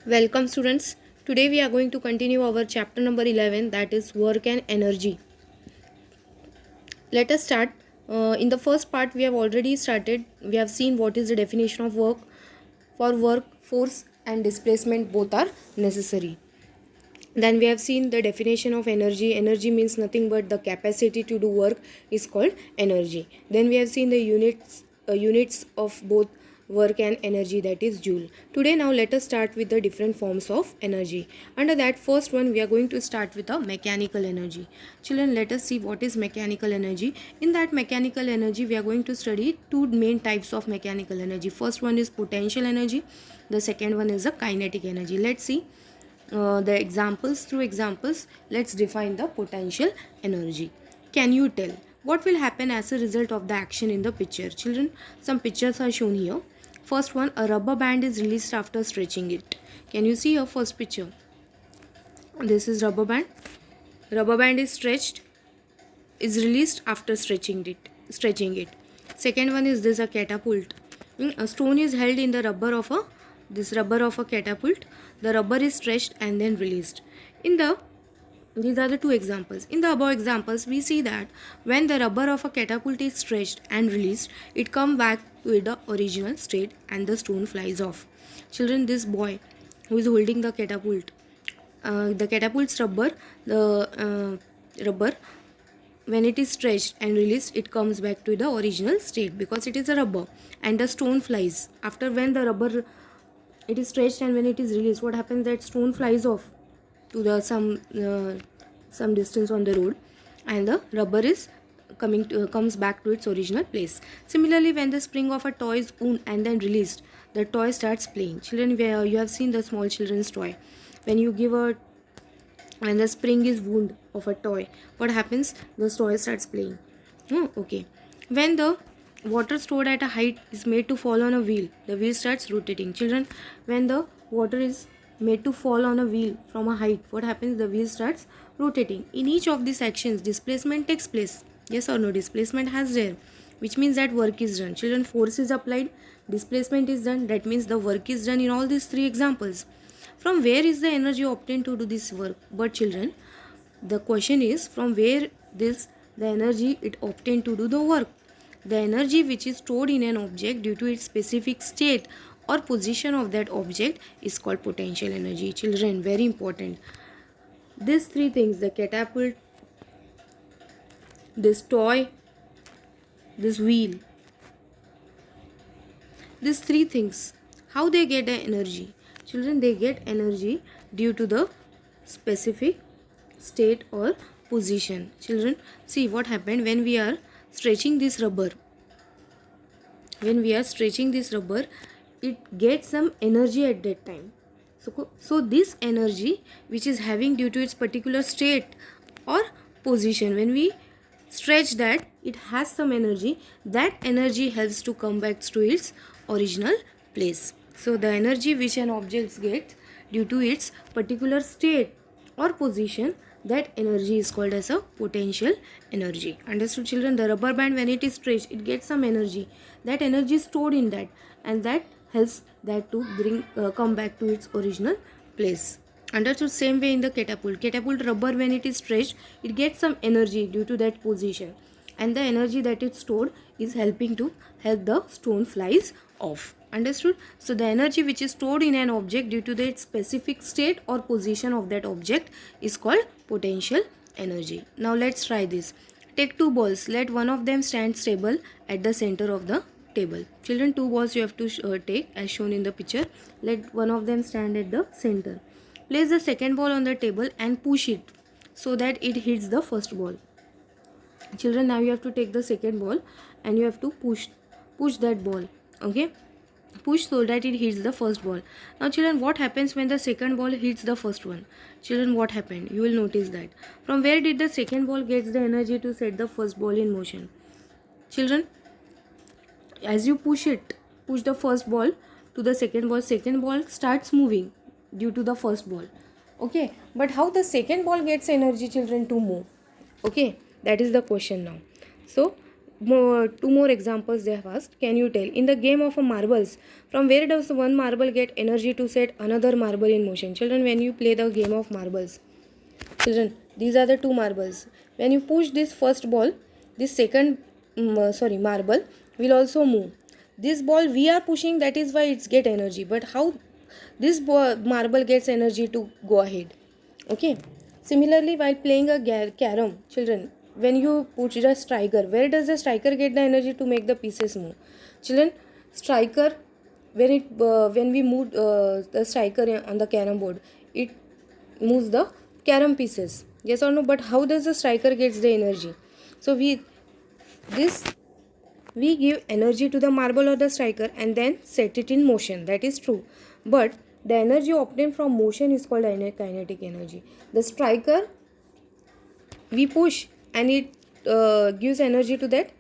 Welcome students. Today we are going to continue our chapter number 11, that is work and energy. Let us start. In the first part we have already started. We have seen what is the definition of work. For work, force and displacement both are necessary. Then we have seen the definition of energy. Energy means nothing but the capacity to do work is called energy. Then we have seen the units of both work and energy, that is joule. Today now let us start with the different forms of energy. Under that first one we are going to start with the mechanical energy. Children, let us see what is mechanical energy. In that mechanical energy we are going to study two main types of mechanical energy. First one is potential energy. The second one is the kinetic energy. Let's see the examples. Through examples, let's define the potential energy. Can you tell what will happen as a result of the action in the picture? Children, some pictures are shown here. First one, a rubber band is released after stretching it. Can you see your first picture? This is rubber band. Rubber band is stretched, is released after stretching it. Second one is this, a catapult. A stone is held in the rubber of a catapult. The rubber is stretched and then released. These are the two examples. In the above examples, we see that when the rubber of a catapult is stretched and released, it comes back to the original state and the stone flies off. Children, this boy who is holding the catapult's rubber, when it is stretched and released, it comes back to the original state because it is a rubber, and the stone flies. After when the rubber it is stretched and when it is released, what happens? That stone flies off to the some distance on the road, and the rubber is comes back to its original place. Similarly, when the spring of a toy is wound and then released, the toy starts playing. Children, where you have seen the small children's toy, when the spring is wound of a toy, what happens? The toy starts playing. Okay. When the water stored at a height is made to fall on a wheel, the wheel starts rotating. Children, when the water is made to fall on a wheel from a height, what happens? The wheel starts rotating. In each of these actions, displacement takes place. Yes or no? Displacement has there, which means that work is done. Children, force is applied, displacement is done, that means the work is done in all these three examples. From where is the energy obtained to do this work? But children, the question is from where the energy it obtained to do the work. The energy which is stored in an object due to its specific state or position of that object is called potential energy. Children, very important. These three things, the catapult, this toy, this wheel, these three things, how they get the energy? Children, they get energy due to the specific state or position. Children, see what happened when we are stretching this rubber. It gets some energy at that time. So this energy which is having due to its particular state or position, when we stretch that, it has some energy. That energy helps to come back to its original place. So the energy which an object gets due to its particular state or position, that energy is called as a potential energy. Understood, children? The rubber band, when it is stretched, it gets some energy. That energy is stored in that, and that helps that to come back to its original place. Understood? Same way in the catapult rubber, when it is stretched, it gets some energy due to that position, and the energy that is stored is helping to help the stone flies off. Understood? So the energy which is stored in an object due to its specific state or position of that object is called potential energy. Now let's try this. Take two balls. Let one of them stand stable at the center of the table. Children, two balls you have to take as shown in the picture. Let one of them stand at the center. Place the second ball on the table and push it so that it hits the first ball. Children, now you have to take the second ball and you have to push that ball. Okay, push so that it hits the first ball. Now children, what happens when the second ball hits the first one? Children, what happened? You will notice that. From where did the second ball gets the energy to set the first ball in motion? Children, as you push the first ball to the second ball starts moving due to the first ball. Okay, but how the second ball gets energy, children, to move? Okay, that is the question now. So two more examples they have asked. Can you tell, in the game of marbles, from where does one marble get energy to set another marble in motion? Children, when you play the game of marbles, children, these are the two marbles. When you push this first ball, this second marble will also move. This ball we are pushing, that is why it's get energy. But how this marble gets energy to go ahead? Okay. Similarly, while playing a carom, children, when you put the striker, where does the striker get the energy to make the pieces move? Children, striker, when we move the striker on the carom board, it moves the carom pieces. Yes or no? But how does the striker gets the energy? So we give energy to the marble or the striker and then set it in motion. That is true. But the energy obtained from motion is called kinetic energy. The striker we push and it gives energy to that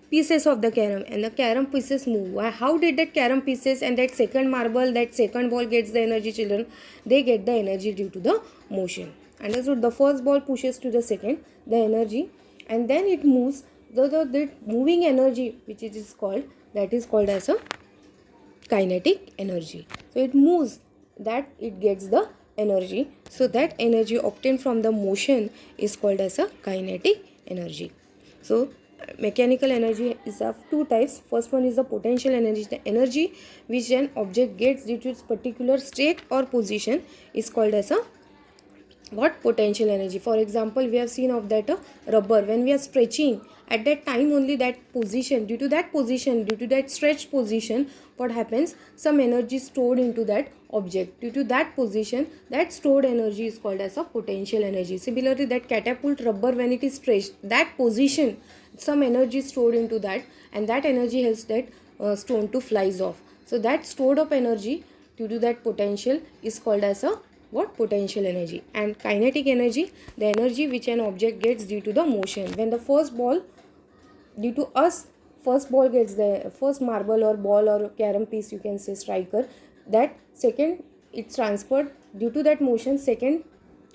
pieces of the carom, and the carom pieces move. How did that carom pieces and that second marble, that second ball gets the energy, children? They get the energy due to the motion. Understood? The first ball pushes to the second, the energy, and then it moves. The moving energy, which it is called, that is called as a kinetic energy. So it moves, that it gets the energy. So that energy obtained from the motion is called as a kinetic energy. So mechanical energy is of two types. First one is the potential energy. The energy which an object gets due to its particular state or position is called as a what? Potential energy. For example, we have seen of that rubber, when we are stretching, at that time only that position, due to that stretched position, what happens? Some energy stored into that object. Due to that position, that stored energy is called as a potential energy. Similarly, that catapult rubber, when it is stretched, that position, some energy stored into that, and that energy helps that stone to flies off. So that stored up energy due to that potential is called as a what? Potential energy. And kinetic energy, the energy which an object gets due to the motion. When the first ball, due to us, first ball gets the first marble or ball or carom piece, you can say striker, that second it's transferred due to that motion, second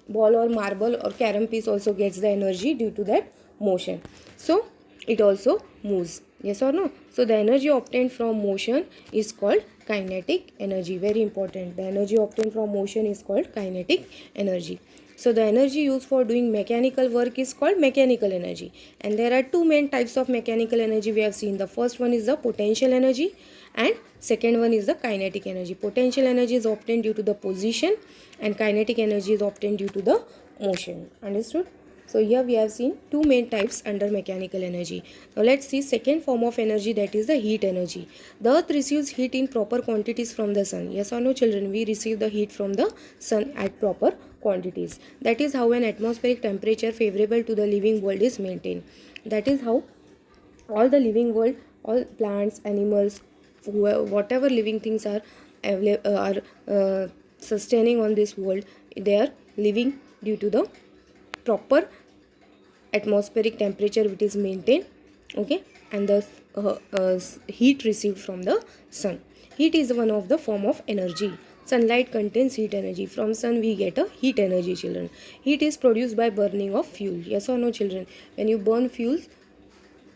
ball or marble or carom piece also gets the energy due to that motion. So it also moves. Yes or no? So the energy obtained from motion is called kinetic energy. Very important. The energy obtained from motion is called kinetic energy. So the energy used for doing mechanical work is called mechanical energy. And there are two main types of mechanical energy we have seen. The first one is the potential energy and second one is the kinetic energy. Potential energy is obtained due to the position and kinetic energy is obtained due to the motion. Understood? So here we have seen two main types under mechanical energy. Now let's see second form of energy, that is the heat energy. The earth receives heat in proper quantities from the sun. Yes or no, children? We receive the heat from the sun at proper quantities. That is how an atmospheric temperature favorable to the living world is maintained. That is how all the living world, all plants, animals, whatever living things are sustaining on this world, they are living due to the proper atmospheric temperature which is maintained, okay, and the heat received from the sun. Heat is one of the form of energy. Sunlight contains heat energy. From sun we get a heat energy, children. Heat is produced by burning of fuel. Yes or no, children? When you burn fuels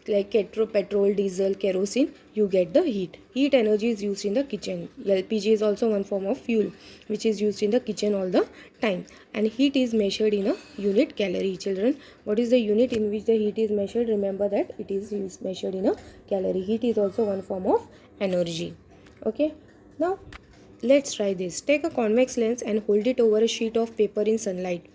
like petrol, diesel, kerosene, you get the heat. Heat energy is used in the kitchen. LPG is also one form of fuel which is used in the kitchen all the time. And heat is measured in a unit calorie. Children, what is the unit in which the heat is measured? Remember that it is measured in a calorie. Heat is also one form of energy. Okay. Now, let's try this. Take a convex lens and hold it over a sheet of paper in sunlight.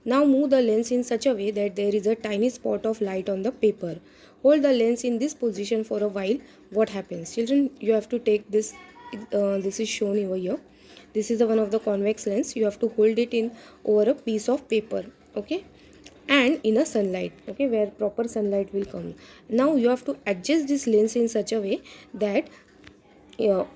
Now move the lens in such a way that there is a tiny spot of light on the paper. Hold the lens in this position for a while. What happens? Children, you have to take this. This is shown over here. This is one of the convex lens. You have to hold it in over a piece of paper. Okay. And in a sunlight. Okay. Where proper sunlight will come. Now you have to adjust this lens in such a way that you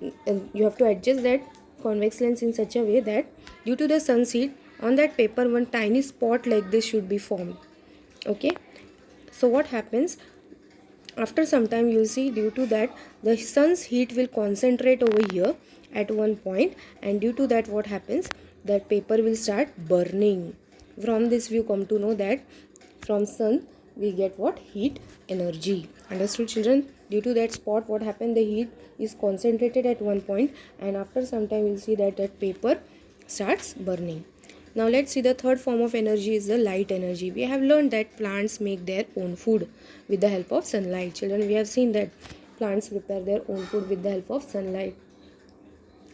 have to adjust that convex lens in such a way that due to the sun's heat, on that paper one tiny spot like this should be formed. Okay. So what happens? After some time you will see, due to that the sun's heat will concentrate over here at one point, and due to that what happens? That paper will start burning. From this you come to know that from sun we get what? Heat energy. Understood, children? Due to that spot, what happened? The heat is concentrated at one point, and after some time you'll see that that paper starts burning. Now let's see, the third form of energy is the light energy. We have learned that plants make their own food with the help of sunlight. Children, we have seen that plants prepare their own food with the help of sunlight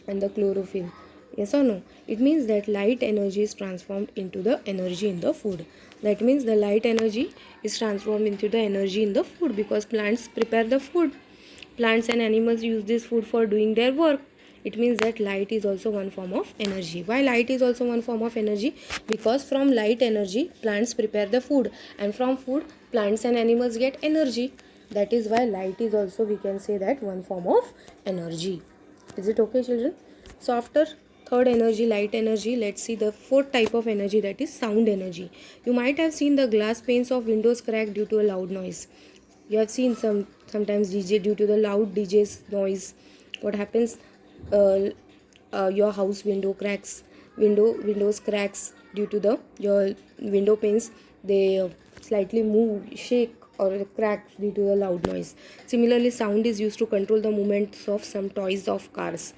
and the chlorophyll. Yes or no? It means that light energy is transformed into the energy in the food. That means the light energy is transformed into the energy in the food because plants prepare the food. Plants and animals use this food for doing their work. It means that light is also one form of energy. Why light is also one form of energy? Because from light energy plants prepare the food, and from food plants and animals get energy. That is why light is also, we can say, that one form of energy. Is it okay, children? So after third energy, light energy, let's see the fourth type of energy, that is sound energy. You might have seen the glass panes of windows crack due to a loud noise. You have seen sometimes DJ, due to the loud DJ's noise, what happens? Your house window cracks, windows cracks due to the your window panes, they slightly move, shake or crack due to the loud noise. Similarly, sound is used to control the movements of some toys of cars.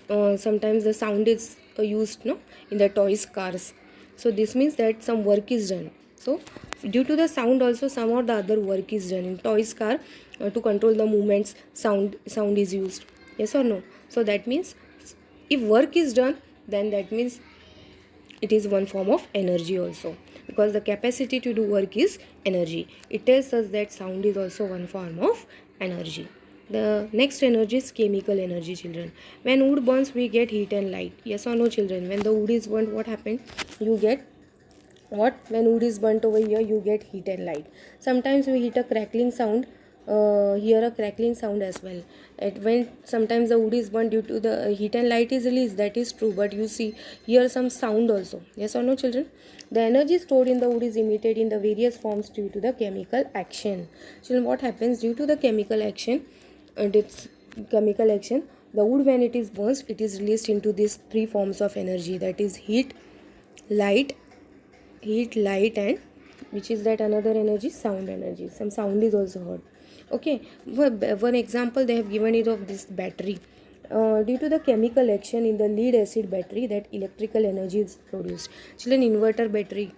Sometimes the sound is used, no, in the toys cars. So this means that some work is done. So due to the sound also some or the other work is done in toys car. To control the movements, sound is used. Yes or no? So that means if work is done, then that means it is one form of energy also, because the capacity to do work is energy. It tells us that sound is also one form of energy. The next energy is chemical energy, children. When wood burns, we get heat and light. Yes or no, children? When the wood is burnt, what happened? You get what? When wood is burnt over here, you get heat and light. Sometimes we hear a crackling sound, hear a crackling sound as well. When sometimes the wood is burnt, due to the heat and light is released, that is true, but you see hear some sound also. Yes or no, children? The energy stored in the wood is emitted in the various forms due to the chemical action. Children, what happens due to the chemical action? Its chemical action, the wood, when it is burnt, it is released into these three forms of energy, that is light light, and which is that another energy, sound energy. Some sound is also heard. Okay, one example they have given it of this battery. Due to the chemical action in the lead acid battery, that electrical energy is produced. Children, inverter battery,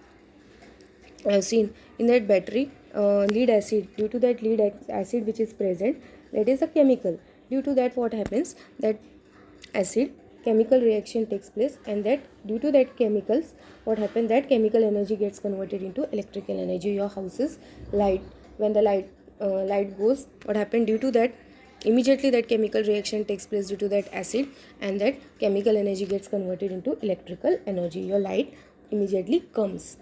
I have seen in that battery, lead acid, due to that lead acid which is present, that is a chemical. Due to that, what happens? That acid chemical reaction takes place, and that due to that chemicals, what happens? That chemical energy gets converted into electrical energy. Your house's light, when the light goes, what happened? Due to that, immediately that chemical reaction takes place due to that acid, and that chemical energy gets converted into electrical energy. Your light immediately comes.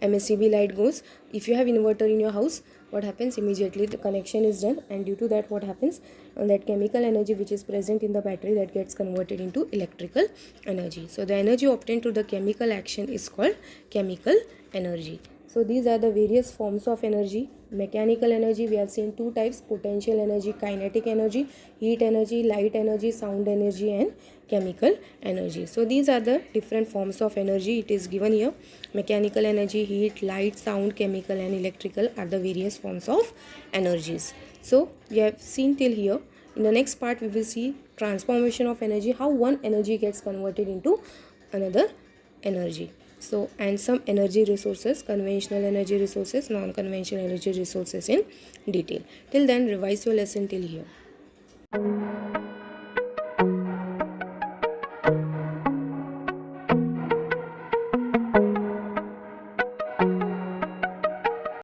MSCB light goes. If you have inverter in your house, what happens? Immediately the connection is done, and due to that, what happens? That chemical energy which is present in the battery, that gets converted into electrical energy. So the energy obtained through the chemical action is called chemical energy. So these are the various forms of energy. Mechanical energy, we have seen two types: potential energy, kinetic energy, heat energy, light energy, sound energy, and chemical energy. So these are the different forms of energy. It is given here: mechanical energy, heat, light, sound, chemical, and electrical are the various forms of energies. So we have seen till here. In the next part, we will see transformation of energy, how one energy gets converted into another energy. So, and some energy resources, conventional energy resources, non-conventional energy resources in detail. Till then, revise your lesson till here.